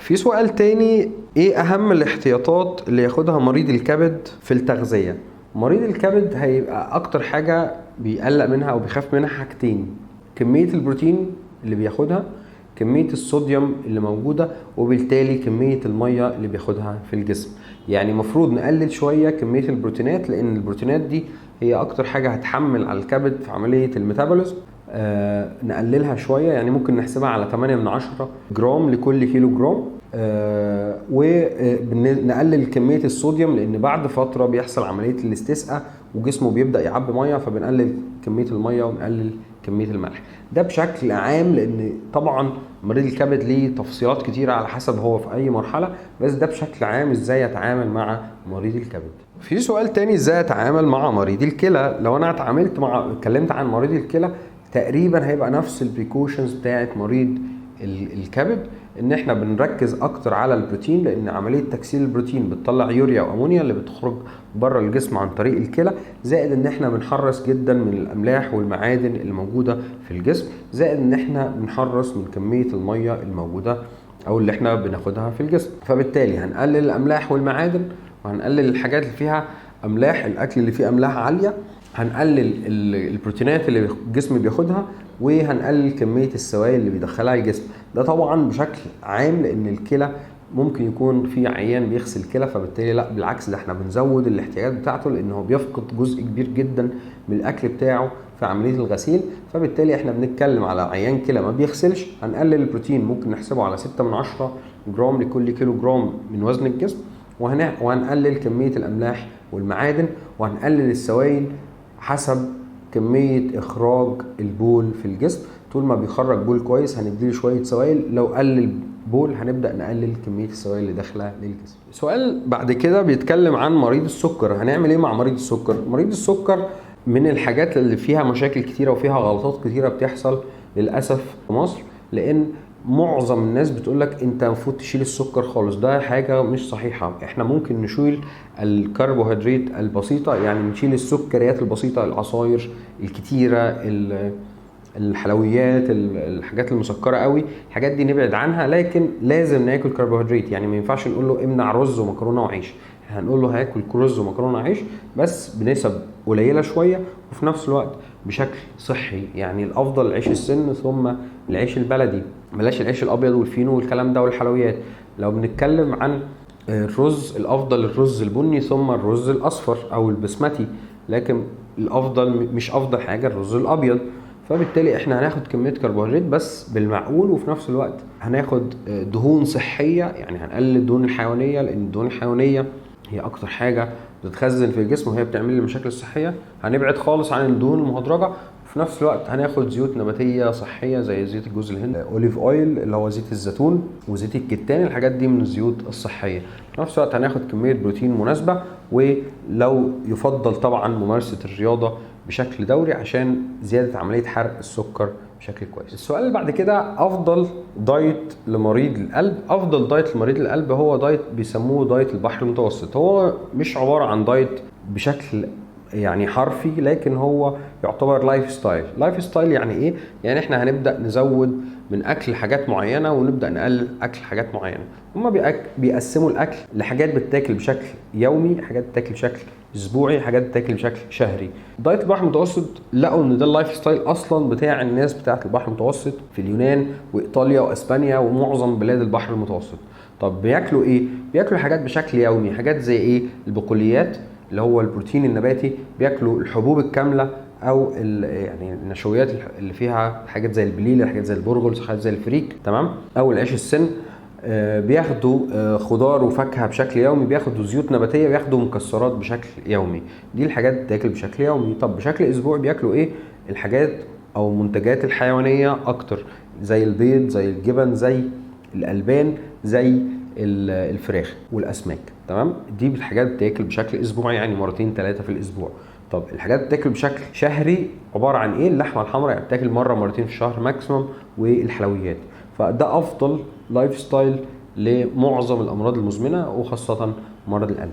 في سؤال تاني، ايه اهم الاحتياطات اللي ياخدها مريض الكبد في التغذية؟ مريض الكبد هيبقى اكتر حاجة بيقلق منها او بيخاف منها حاجتين: كمية البروتين اللي بياخدها، كمية الصوديوم اللي موجودة، وبالتالي كمية المية اللي بياخدها في الجسم. يعني مفروض نقلل شوية كمية البروتينات، لان البروتينات دي هي اكتر حاجة هتحمل على الكبد في عملية الميتابوليزم. نقللها شوية، يعني ممكن نحسبها على 8 من 10 جرام لكل كيلو جرام. ونقلل كمية الصوديوم، لان بعد فترة بيحصل عملية الاستسقاء وجسمه بيبدأ يعبي مية، فبنقلل كمية المية ونقلل كمية الملح. ده بشكل عام، لان طبعا مريض الكبد ليه تفصيلات كتيرة على حسب هو في اي مرحلة، بس ده بشكل عام ازاي اتعامل مع مريض الكبد. في سؤال تاني: ازاي اتعامل مع مريض الكلى؟ لو انا اتكلمت عن مريض الكلى، تقريبا هيبقى نفس البريكوشنز بتاعت مريض الكبد، ان احنا بنركز اكتر على البروتين، لان عمليه تكسير البروتين بتطلع يوريا وامونيا اللي بتخرج بره الجسم عن طريق الكلى، زائد ان احنا بنحرص جدا من الاملاح والمعادن اللي موجوده في الجسم، زائد ان احنا بنحرص من كميه الميه الموجوده او اللي احنا بناخدها في الجسم. فبالتالي هنقلل الاملاح والمعادن، وهنقلل الحاجات اللي فيها املاح، الاكل اللي فيه املاح عاليه، هنقلل البروتينات اللي الجسم بياخدها، وهنقلل كميه السوائل اللي بيدخلها الجسم. ده طبعا بشكل عام، لان الكلى ممكن يكون في عيان بيغسل كلى، فبالتالي لا بالعكس، ده احنا بنزود الاحتياجات بتاعته، لان هو بيفقد جزء كبير جدا من الاكل بتاعه في عمليه الغسيل. فبالتالي احنا بنتكلم على عيان كلى ما بيغسلش، هنقلل البروتين، ممكن نحسبه على 6 من 10 جرام لكل كيلو جرام من وزن الجسم، وهنقلل كميه الاملاح والمعادن، وهنقلل السوائل حسب كمية إخراج البول في الجسم. طول ما بيخرج بول كويس هنديله شوية سوائل، لو قلل بول هنبدأ نقلل كمية السوائل اللي داخلة للجسم. سؤال بعد كده بيتكلم عن مريض السكر. هنعمل ايه مع مريض السكر؟ مريض السكر من الحاجات اللي فيها مشاكل كتيرة وفيها غلطات كتيرة بتحصل للأسف في مصر، لأن معظم الناس بتقولك انت المفروض تشيل السكر خالص. ده حاجة مش صحيحة. احنا ممكن نشيل الكربوهيدرات البسيطة، يعني نشيل السكريات البسيطة، العصاير الكتيرة، الحلويات، الحاجات المسكرة قوي، الحاجات دي نبعد عنها. لكن لازم ناكل كربوهيدرات، يعني ما ينفعش نقول له امنع رز ومكرونة وعيش، هنقول له هاكل رز ومكرونة وعيش بس بنسب قليلة شوية، وفي نفس الوقت بشكل صحي. يعني الافضل العيش السن ثم العيش البلدي، بلاش العيش الابيض والفينو والكلام ده والحلويات. لو بنتكلم عن الرز، الافضل الرز البني ثم الرز الاصفر او البسمتي، لكن الافضل مش افضل حاجه الرز الابيض. فبالتالي احنا هناخد كميه كربوهيدرات بس بالمعقول، وفي نفس الوقت هناخد دهون صحيه، يعني هنقلل الدهون الحيوانيه، لان الدهون الحيوانيه هي اكتر حاجه بتتخزن في الجسم وهي بتعمل لي المشاكل الصحيه. هنبعد خالص عن الدهون المهدرجه، في نفس الوقت هناخد زيوت نباتيه صحيه زي زيت الجوز الهند، اوليف اويل اللي هو زيت الزيتون، وزيت الكتان. الحاجات دي من الزيوت الصحيه. في نفس الوقت هناخد كميه بروتين مناسبه، ولو يفضل طبعا ممارسه الرياضه بشكل دوري عشان زياده عمليه حرق السكر بشكل كويس. السؤال اللي بعد كده: افضل دايت لمريض القلب. افضل دايت لمريض القلب هو دايت بيسموه دايت البحر المتوسط. هو مش عباره عن دايت بشكل يعني حرفي، لكن هو يعتبر لايف ستايل. لايف ستايل يعني ايه؟ يعني احنا هنبدا نزود من اكل حاجات معينه ونبدا نقلل اكل حاجات معينه. هما بيقسموا الاكل لحاجات بتتاكل بشكل يومي، حاجات بتتاكل بشكل اسبوعي، حاجات بتتاكل بشكل شهري. دايت البحر المتوسط لقوا ان ده اللايف ستايل اصلا بتاع الناس بتاعه البحر المتوسط في اليونان وايطاليا واسبانيا ومعظم بلاد البحر المتوسط. طب بياكلوا ايه؟ بياكلوا حاجات بشكل يومي، حاجات زي ايه؟ البقوليات اللي هو البروتين النباتي، بياكلوا الحبوب الكامله او يعني النشويات اللي فيها حاجات زي البليله، حاجات زي البرغل، حاجات زي الفريك، تمام، او العيش السن. بياخدوا خضار وفاكهه بشكل يومي، بياخدوا زيوت نباتيه، بياخدوا مكسرات بشكل يومي. دي الحاجات بتاكل بشكل يومي. طب بشكل اسبوعي بياكلوا ايه؟ الحاجات او المنتجات الحيوانيه اكتر، زي البيض، زي الجبن، زي الالبان، زي الفراخ والاسماك، تمام. دي الحاجات بتاكل بشكل اسبوعي، يعني مرتين 3 في الاسبوع. طب الحاجات بتاكل بشكل شهري عباره عن ايه؟ اللحمه الحمراء يعني بتاكل مره مرتين في الشهر ماكسيموم، والحلويات. فده افضل لايف ستايل لمعظم الامراض المزمنه وخاصه مرض القلب.